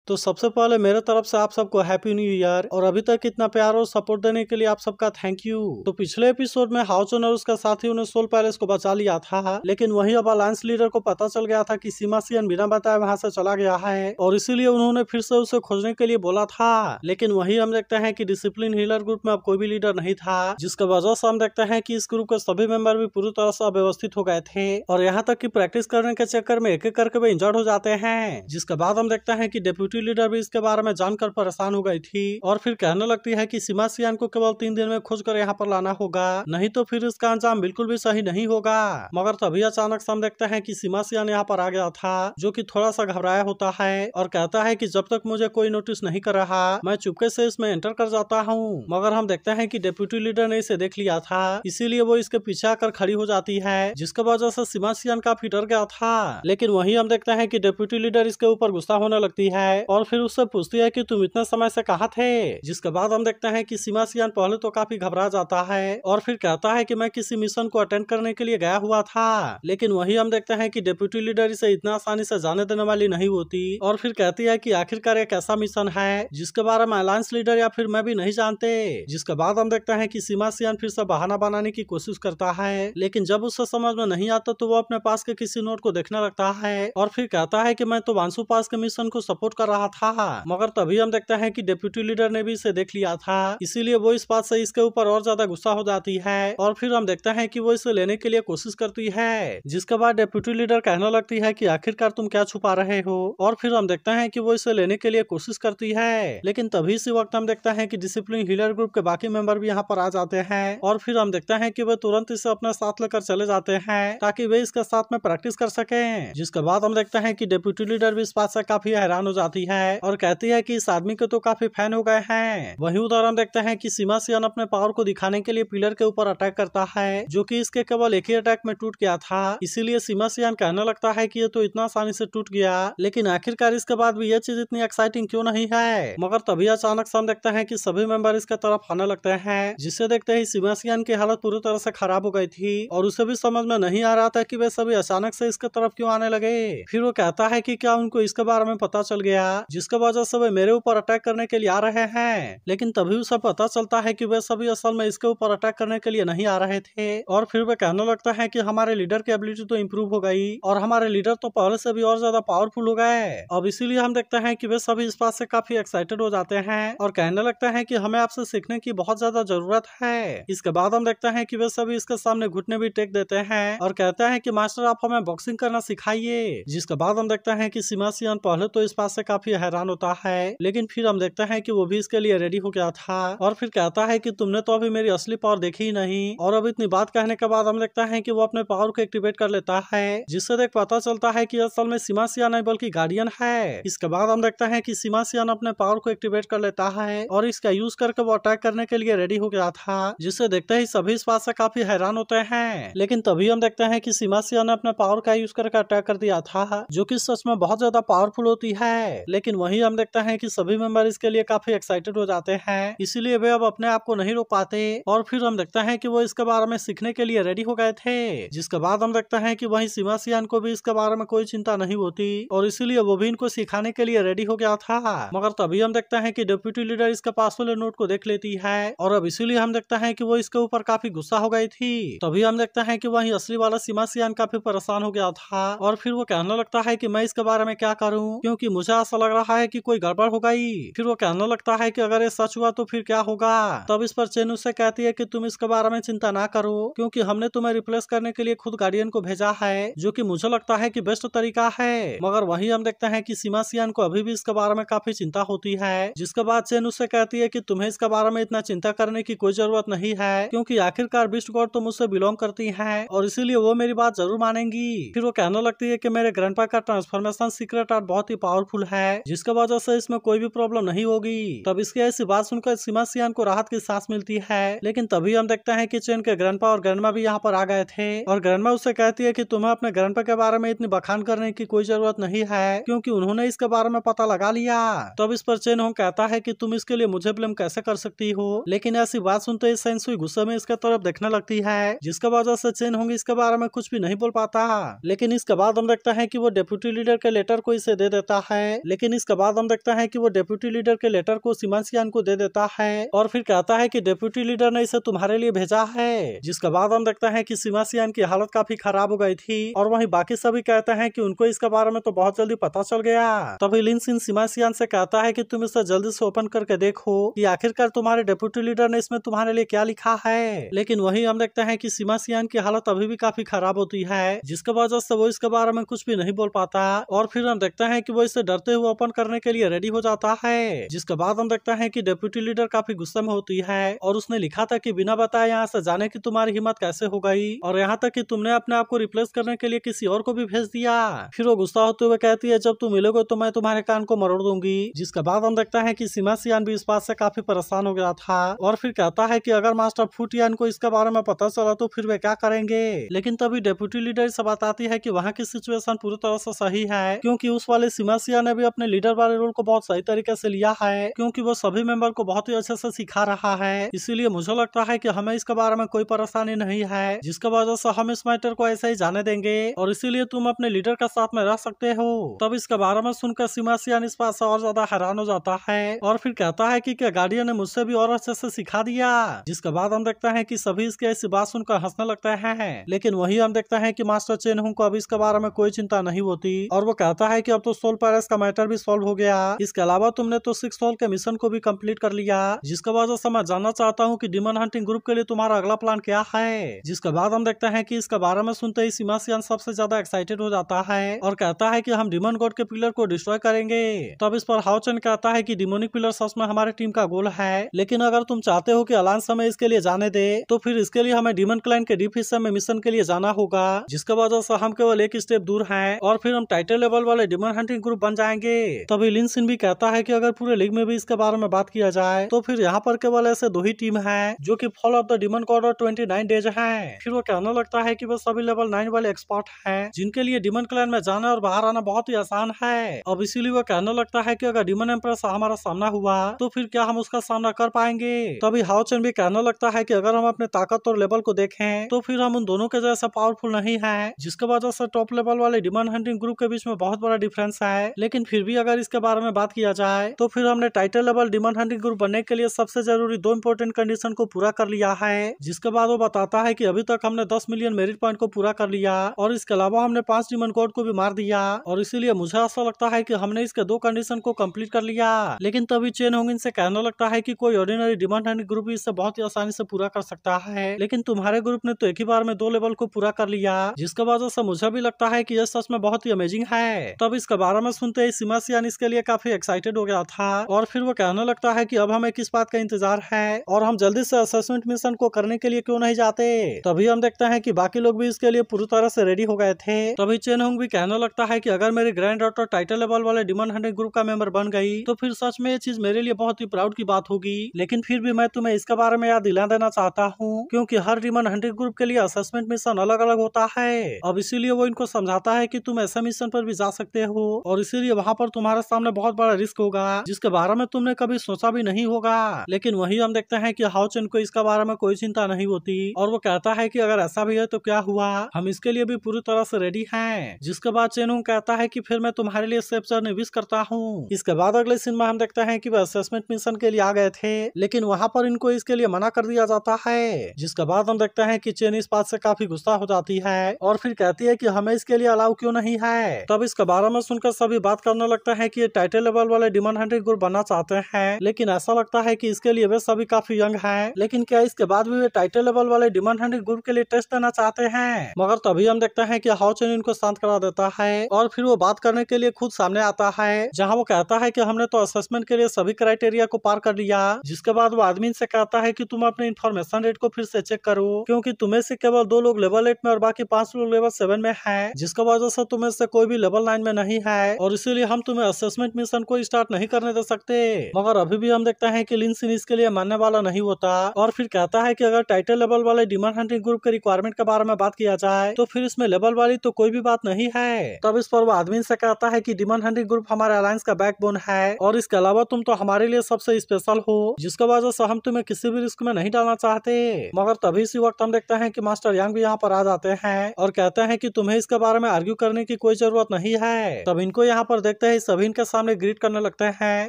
तो सबसे पहले मेरे तरफ से आप सबको हैप्पी न्यू ईयर, और अभी तक इतना प्यार और सपोर्ट देने के लिए आप सबका थैंक यू। तो पिछले एपिसोड में हाउचन और उसका साथियों ने सोल पैलेस को बचा लिया था, लेकिन वहीं अब अलायंस लीडर को पता चल गया था कि सीमा सियन बिना बताए वहां से चला गया है, और इसीलिए उन्होंने फिर से उसे खोजने के लिए बोला था। लेकिन वहीं हम देखते हैं कि डिसिप्लिन हीलर ग्रुप में अब कोई भी लीडर नहीं था, जिसका वजह से हम देखते हैं कि इस ग्रुप के सभी मेंबर भी पूरी तरह से अव्यवस्थित हो गए थे, और यहाँ तक कि प्रैक्टिस करने के चक्कर में एक एक करके भी इंजर्ड हो जाते हैं। जिसके बाद हम देखते हैं कि डेप्यूटी लीडर भी इसके बारे में जानकर परेशान हो गई थी, और फिर कहने लगती है कि सीमा सियान को केवल 3 दिन में खोज कर यहाँ पर लाना होगा, नहीं तो फिर इसका अंजाम बिल्कुल भी सही नहीं होगा। मगर तभी अचानक से हम देखते हैं कि सीमा सियान यहाँ पर आ गया था, जो कि थोड़ा सा घबराया होता है और कहता है कि जब तक मुझे कोई नोटिस नहीं कर रहा मैं चुपके से इसमें एंटर कर जाता हूँ। मगर हम देखते हैं कि डेप्यूटी लीडर ने इसे देख लिया था, इसीलिए वो इसके पीछे आकर खड़ी हो जाती है, जिसके वजह से सीमा सियान काफी डर गया था। लेकिन वहीं हम देखते हैं कि डेप्यूटी लीडर इसके ऊपर गुस्सा होने लगती है और फिर उससे पूछती है कि तुम इतने समय से कहाँ थे। जिसके बाद हम देखते हैं कि सीमा सियान पहले तो काफी घबरा जाता है और फिर कहता है कि मैं किसी मिशन को अटेंड करने के लिए गया हुआ था। लेकिन वहीं हम देखते हैं कि डेप्यूटी लीडर इसे इतना आसानी से जाने देने वाली नहीं होती, और फिर कहती है कि आखिरकार एक ऐसा मिशन है जिसके बारे में अलायंस लीडर या फिर मैं भी नहीं जानते। जिसके बाद हम देखते हैं कि सीमा सियान फिर से बहाना बनाने की कोशिश करता है, लेकिन जब उसे समझ में नहीं आता तो वो अपने पास के किसी नोट को देखने लगता है और फिर कहता है कि मैं तो वांसु पास के मिशन को सपोर्ट कर रहा था। मगर तभी हम देखते हैं कि डेप्यूटी लीडर ने भी इसे देख लिया था, इसीलिए वो इस बात से इसके ऊपर और ज्यादा गुस्सा हो जाती है, और फिर हम देखते हैं कि वो इसे लेने के लिए कोशिश करती है। जिसके बाद डेप्यूटी लीडर कहने लगती है कि आखिरकार तुम क्या छुपा रहे हो, और फिर हम देखते हैं कि वो इसे लेने के लिए कोशिश करती है। लेकिन तभी इसी वक्त हम देखते हैं कि डिसिप्लिन हीलर ग्रुप के बाकी मेंबर भी यहाँ पर आ जाते हैं, और फिर हम देखते हैं कि वे तुरंत इसे अपने साथ लेकर चले जाते हैं ताकि वे इसके साथ में प्रैक्टिस कर सकें। जिसके बाद हम देखते हैं कि डेप्यूटी लीडर भी इस बात से काफी हैरान हो जाती है और कहती है कि इस आदमी के तो काफी फैन हो गए हैं। वहीं उधर हम देखते हैं कि सीमा सियान अपने पावर को दिखाने के लिए पिलर के ऊपर अटैक करता है, जो कि इसके केवल एक ही अटैक में टूट गया था, इसीलिए सीमा सियान कहने लगता है कि ये तो इतना आसानी से टूट गया, लेकिन आखिरकार इसके बाद भी ये चीज इतनी एक्साइटिंग क्यों नहीं है। मगर तभी अचानक से हम देखते हैं कि सभी मेंबर इसके तरफ आने लगते हैं, जिसे देखते ही सीमा सियान की हालत पूरी तरह से खराब हो गई थी और उसे भी समझ में नहीं आ रहा था कि वे सभी अचानक से इसके तरफ क्यों आने लगे। फिर वो कहता है कि क्या उनको इसके बारे में पता चल गया, जिसके वजह से वे मेरे ऊपर अटैक करने के लिए आ रहे हैं। लेकिन तभी उसे पता चलता है कि वे सभी असल में इसके ऊपर अटैक करने के लिए नहीं आ रहे थे, और फिर वे कहने लगता है कि हमारे लीडर की एबिलिटी तो इम्प्रूव हो गई और हमारे लीडर तो पहले से भी और ज्यादा पावरफुल हो गए। अब इसीलिए हम देखते हैं कि वे सभी इस बात से काफी एक्साइटेड हो जाते हैं और कहने लगते हैं कि हमें आपसे सीखने की बहुत ज्यादा जरूरत है। इसके बाद हम देखते हैं कि वे सभी इसके सामने घुटने भी टेक देते हैं और कहते हैं कि मास्टर आप हमें बॉक्सिंग करना सिखाइए। जिसके बाद हम देखते हैं कि सीमा सियान पहले तो इस बात से काफी हैरान होता है, लेकिन फिर हम देखते हैं कि वो भी इसके लिए रेडी हो गया था और फिर कहता है कि तुमने तो अभी मेरी असली पावर देखी ही नहीं। और अब इतनी बात कहने के बाद हम देखते हैं कि वो अपने पावर को एक्टिवेट कर लेता है, जिससे देख पता चलता है कि असल में सीमा सियान नहीं बल्कि गार्डियन है। इसके बाद हम देखते हैं कि सीमा सियान अपने पावर को एक्टिवेट कर लेता है और इसका यूज करके वो अटैक करने के लिए रेडी हो गया था, जिससे देखते ही सभी इस बात से काफी हैरान होते हैं। लेकिन तभी हम देखते हैं कि सीमा सियान ने अपने पावर का यूज करके अटैक कर दिया था, जो कि सच में बहुत ज्यादा पावरफुल होती है। लेकिन वही हम देखते हैं कि सभी मेंबर इसके लिए काफी एक्साइटेड हो जाते हैं, इसीलिए वे अब अपने आप को नहीं रोक पाते और फिर हम देखते हैं कि वो इसके बारे में सीखने के लिए रेडी हो गए थे। जिसके बाद हम देखते हैं कि वही सीमा सियान को भी इसके बारे में कोई चिंता नहीं होती और इसीलिए वो भी इनको सिखाने के लिए रेडी हो गया था। मगर तभी हम देखते हैं कि डिप्टी लीडर इसके पास वाले नोट को देख लेती है और अब इसीलिए हम देखते हैं कि वो इसके ऊपर काफी गुस्सा हो गई थी। तभी हम देखते हैं कि वही असली वाला सीमा सियान काफी परेशान हो गया था और फिर वो कहने लगता है कि मैं इसके बारे में क्या करूं, क्योंकि मुझे ऐसा लग रहा है कि कोई गड़बड़ हो गई। फिर वो कहने लगता है कि अगर ये सच हुआ तो फिर क्या होगा। तब इस पर चेन उससे कहती है कि तुम इसके बारे में चिंता ना करो, क्योंकि हमने तुम्हें रिप्लेस करने के लिए खुद गार्डियन को भेजा है, जो कि मुझे लगता है कि बेस्ट तरीका है। मगर वही हम देखते हैं कि सीमा सियान को अभी भी इसके बारे में काफी चिंता होती है, जिसके बाद चेन उससे कहती है कि तुम्हें इसके बारे में इतना चिंता करने की कोई जरूरत नहीं है, क्योंकि आखिरकार बिस्ट गॉड तो मुझसे बिलोंग करती है और इसीलिए वो मेरी बात जरूर मानेंगी। फिर वो कहने लगती है कि मेरे ग्रैंडपा का ट्रांसफॉर्मेशन सीक्रेट आर्ट बहुत ही पावरफुल है, जिसके वजह से इसमें कोई भी प्रॉब्लम नहीं होगी। तब इसकी ऐसी बात सुनकर सीमा सियान को राहत की सांस मिलती है। लेकिन तभी हम देखते हैं कि चेन के ग्रैंडपा और ग्रैंडमा भी यहाँ पर आ गए थे और ग्रैंडमा उससे कहती है कि तुम्हें अपने ग्रैंडपा के बारे में इतनी बखान करने की कोई जरूरत नहीं है, क्योंकि उन्होंने इसके बारे में पता लगा लिया। तब इस पर चेन होंग कहता है कि तुम इसके लिए मुझे ब्लेम कैसे कर सकती हो, लेकिन ऐसी बात सुनते ही सेंसुई गुस्से में इसके तरफ देखने लगती है, जिसके वजह से चेन होंग इसके बारे में कुछ भी नहीं बोल पाता। लेकिन इसके बाद हम देखते हैं कि वो डेप्यूटी लीडर के लेटर को इसे दे देता है, लेकिन इसके बाद हम देखते हैं कि वो डेप्यूटी लीडर के लेटर को सिमासियान को दे देता है और फिर कहता है कि डेप्यूटी लीडर ने इसे तुम्हारे लिए भेजा है। जिसके बाद हम देखते हैं कि सिमासियान की हालत काफी खराब हो गई थी और वहीं बाकी सभी कहते हैं कि उनको इसके बारे में तो बहुत जल्दी पता चल गया। तभी लिन सिन सिमासियान से कहता है कि तुम इसे जल्दी से ओपन करके देखो कि आखिरकार तुम्हारे डेप्यूटी लीडर ने इसमें तुम्हारे लिए क्या लिखा है। लेकिन वहीं हम देखते हैं कि सिमासियान की हालत अभी भी काफी खराब होती है, जिसके वजह से वो इसके बारे में कुछ भी नहीं बोल पाता और फिर हम देखते हैं कि वो इसे डरते हुए ओपन करने के लिए रेडी हो जाता है। जिसके बाद हम देखते हैं कि डेप्यूटी लीडर काफी गुस्से में होती है और उसने लिखा था कि बिना बताए यहाँ से जाने की तुम्हारी हिम्मत कैसे हो गई, और यहाँ तक कि तुमने अपने आप को रिप्लेस करने के लिए किसी और को भी भेज दिया। फिर वो गुस्सा होते हुए कहती है जब तुम मिलोगे तो मैं तुम्हारे कान को मरोड़ दूंगी। जिसके बाद हम देखते हैं कि सिमासियान भी इस बात से काफी परेशान हो गया था और फिर कहता है कि अगर मास्टर फुटियान को इसके बारे में पता चला तो फिर वे क्या करेंगे। लेकिन तभी डेप्यूटी लीडर से बताती है कि वहाँ की सिचुएशन पूरी तरह से सही है, क्योंकि उस वाले सिमासियान ने भी अपने लीडर वाले रोल को बहुत सही तरीके से लिया है, क्योंकि वो सभी मेंबर को बहुत ही अच्छे से सिखा रहा है। इसीलिए मुझे लगता है कि हमें इसके बारे में कोई परेशानी नहीं है, जिसके वजह से हम इस मैटर को ऐसे ही जाने देंगे और इसीलिए तुम अपने लीडर के साथ में रह सकते हो। तब इसके बारे में सुनकर सिमासियान इस बात से और ज्यादा हैरान हो जाता है और फिर कहता है कि क्या गार्डियन ने मुझसे भी और अच्छे से सिखा दिया। जिसके बाद हम देखते हैं कि सभी इसकी ऐसी बात सुनकर हंसने लगते हैं। लेकिन वही हम देखते हैं कि मास्टर चेन हुंग को अब इसके बारे में कोई चिंता नहीं होती और वो कहता है कि अब तो सोल पैलेस का मैटर भी सॉल्व हो गया। इसके अलावा तुमने तो 6 सोल के मिशन को भी कंप्लीट कर लिया, जिसके वजह से मैं जानना चाहता हूँ कि डिमन हंटिंग ग्रुप के लिए तुम्हारा अगला प्लान क्या है। जिसके बाद हम देखते हैं कि इसके बारे में सुनते ही सिमासियान सबसे ज्यादा एक्साइटेड हो जाता है और कहता है कि हम डिमन गॉड के पिलर को डिस्ट्रॉय करेंगे। तब इस पर हाओचन कहता है कि डिमोनिक पिलर सच में हमारे टीम का गोल है, लेकिन अगर तुम चाहते हो कि अलायंस हमें इसके लिए जाने दे तो फिर इसके लिए हमें डिमन क्लैन के डीप हिस्से में मिशन के लिए जाना होगा, जिसके वजह से हम केवल एक स्टेप दूर हैं और फिर हम टाइटल लेवल वाले डिमन हंटिंग ग्रुप बन जाएंगे। तभी लिन सिन भी कहता है कि अगर पूरे लीग में भी इसके बारे में बात किया जाए तो फिर यहाँ पर केवल ऐसे 2 ही टीम है जो कि fall of the demon god और 29 डेज है। फिर वो कहने लगता है कि वो सभी लेवल 9 वाले एक्सपर्ट हैं जिनके लिए डिमन क्लैन में जाना और बाहर आना बहुत ही आसान है। अब इसीलिए वो कहने लगता है कि अगर डिमन एम्प्रेस से हमारा सामना हुआ तो फिर क्या हम उसका सामना कर पाएंगे। तभी हाओचन भी कहने लगता है कि अगर हम अपने ताकत और लेवल को देखें तो फिर हम उन दोनों के जैसा पावरफुल नहीं है, जिसके वजह से टॉप लेवल वाले डिमन हंटिंग ग्रुप के बीच में बहुत बड़ा डिफरेंस है। लेकिन फिर भी अगर इसके बारे में बात किया जाए तो फिर हमने title level demon hunting group बनने के लिए सबसे जरूरी 2 इंपॉर्टेंट कंडीशन को पूरा कर लिया है। जिसके बाद वो बताता है कि अभी तक हमने 10 मिलियन मेरिट पॉइंट को पूरा कर लिया और इसके अलावा हमने 5 डिमन गॉड को भी मार दिया और इसीलिए मुझे ऐसा लगता है कि हमने इसके 2 कंडीशन को कंप्लीट कर लिया। लेकिन तभी चेन होंग इनसे कहने लगता है कि कोई ऑर्डिनरी डिमन हंटिंग ग्रुप इसे बहुत ही आसानी से पूरा कर सकता है, लेकिन तुम्हारे ग्रुप ने तो एक ही बार में 2 लेवल को पूरा कर लिया, जिसके वजह से मुझे भी लगता है कि यह सच में बहुत ही अमेजिंग है। तब इसके बारे में सुनते ही सिमासियान इसके लिए काफी एक्साइटेड हो गया था और फिर वो कहने लगता है कि अब हमें किस बात का इंतजार है और हम जल्दी से असेसमेंट मिशन को करने के लिए क्यों नहीं जाते। तभी हम देखते हैं कि बाकी लोग भी इसके लिए पूरी तरह से रेडी हो गए थे। तभी चेन होंग भी कहने लगता है कि अगर मेरी ग्रैंड डॉटर टाइटल लेवल वाले डिमन हंटिंग ग्रुप का मेंबर बन गई तो फिर सच में ये चीज मेरे लिए बहुत ही प्राउड की बात होगी। लेकिन फिर भी मैं तुम्हें इसके बारे में याद दिला देना चाहता हूँ, क्योंकि हर डिमन हंटिंग ग्रुप के लिए असेसमेंट मिशन अलग अलग होता है। अब इसीलिए वो इनको समझाता है कि तुम ऐसे मिशन पर भी जा सकते हो और इसीलिए वहाँ पर तुम्हारे सामने बहुत बड़ा रिस्क होगा जिसके बारे में तुमने कभी सोचा भी नहीं होगा। लेकिन वही हम देखते हैं कि हाओचन को इसके बारे में कोई चिंता नहीं होती और वो कहता है कि अगर ऐसा भी है तो क्या हुआ, हम इसके लिए भी पूरी तरह से रेडी हैं। जिसके बाद चेनहुंग कहता है कि फिर मैं तुम्हारे लिए सेफ जर्नी विश करता हूँ। इसके बाद अगले सीन में हम देखते हैं कि वे असेसमेंट मिशन के लिए आ गए थे, लेकिन वहाँ पर इनको इसके लिए मना कर दिया जाता है। जिसके बाद हम देखते हैं कि चेन इस बात से काफी गुस्सा हो जाती है और फिर कहती है कि हमें इसके लिए अलाउ क्यों नहीं है। तब इसके बारे में सुनकर सभी बात करने लगते हैं कि ये टाइटल लेवल वाले डिमन हंटिंग ग्रुप बनना चाहते हैं, लेकिन ऐसा लगता है कि इसके लिए वे सभी काफी यंग हैं। लेकिन क्या इसके बाद भी वे टाइटल लेवल वाले डिमन हंटिंग ग्रुप के लिए टेस्ट देना चाहते हैं। मगर तभी हम देखते हैं कि हाओचन इनको शांत करा देता है और फिर वो बात करने के लिए खुद सामने आता है, जहाँ वो कहता है कि हमने तो असेसमेंट के लिए सभी क्राइटेरिया को पार कर लिया। जिसके बाद वो आदमी से कहता है कि तुम अपने इन्फॉर्मेशन रेट को फिर से चेक करो, क्योंकि तुम्हें से केवल 2 लोग लेवल 8 में और बाकी 5 लोग लेवल 7 में है, जिसका वजह से तुम्हें से कोई भी लेवल 9 में नहीं है और इसीलिए हम तुम्हें असेसमेंट मिशन को स्टार्ट नहीं करने दे सकते। मगर अभी भी हम देखते हैं कि लिन सिन इसके लिए मानने वाला नहीं होता और फिर कहता है कि अगर टाइटल लेवल वाले डिमन हंटिंग ग्रुप के रिक्वायरमेंट के बारे में बात किया जाए तो फिर इसमें लेवल वाली तो कोई भी बात नहीं है। तब इस पर वो आदमी से कहता है कि डिमन हंटिंग ग्रुप हमारे अलायंस का बैकबोन है और इसके अलावा तुम तो हमारे लिए सबसे स्पेशल हो, जिसका वजह से हम तुम्हें किसी भी रिस्क में नहीं डालना चाहते। मगर तभी इसी वक्त हम देखते हैं कि मास्टर यांग भी यहाँ पर आ जाते हैं और कहते हैं कि तुम्हें इसके बारे में आर्ग्यू करने की कोई जरूरत नहीं है। तब इनको यहाँ पर देखते देखते हैं सभी इनके सामने ग्रीट करने लगते हैं,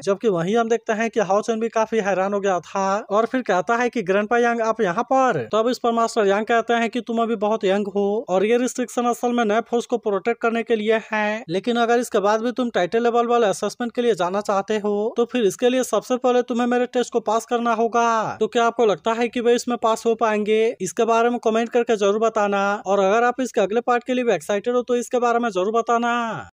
जबकि वहीं हम देखते हैं कि हाओचन भी काफी हैरान हो गया था और फिर कहता है कि ग्रैंडपा यांग आप यहाँ पर। तब इस पर मास्टर यांग कहते हैं कि तुम अभी बहुत यंग हो और ये रिस्ट्रिक्शन असल में नए फोर्स को प्रोटेक्ट करने के लिए है, लेकिन अगर इसके बाद भी तुम टाइटल लेवल वाले असेसमेंट के लिए जाना चाहते हो तो फिर इसके लिए सबसे पहले तुम्हें मेरे टेस्ट को पास करना होगा। तो क्या आपको लगता है कि वे इसमें पास हो पाएंगे? इसके बारे में कमेंट करके जरूर बताना, और अगर आप इसके अगले पार्ट के लिए भी एक्साइटेड हो तो इसके बारे में जरूर बताना।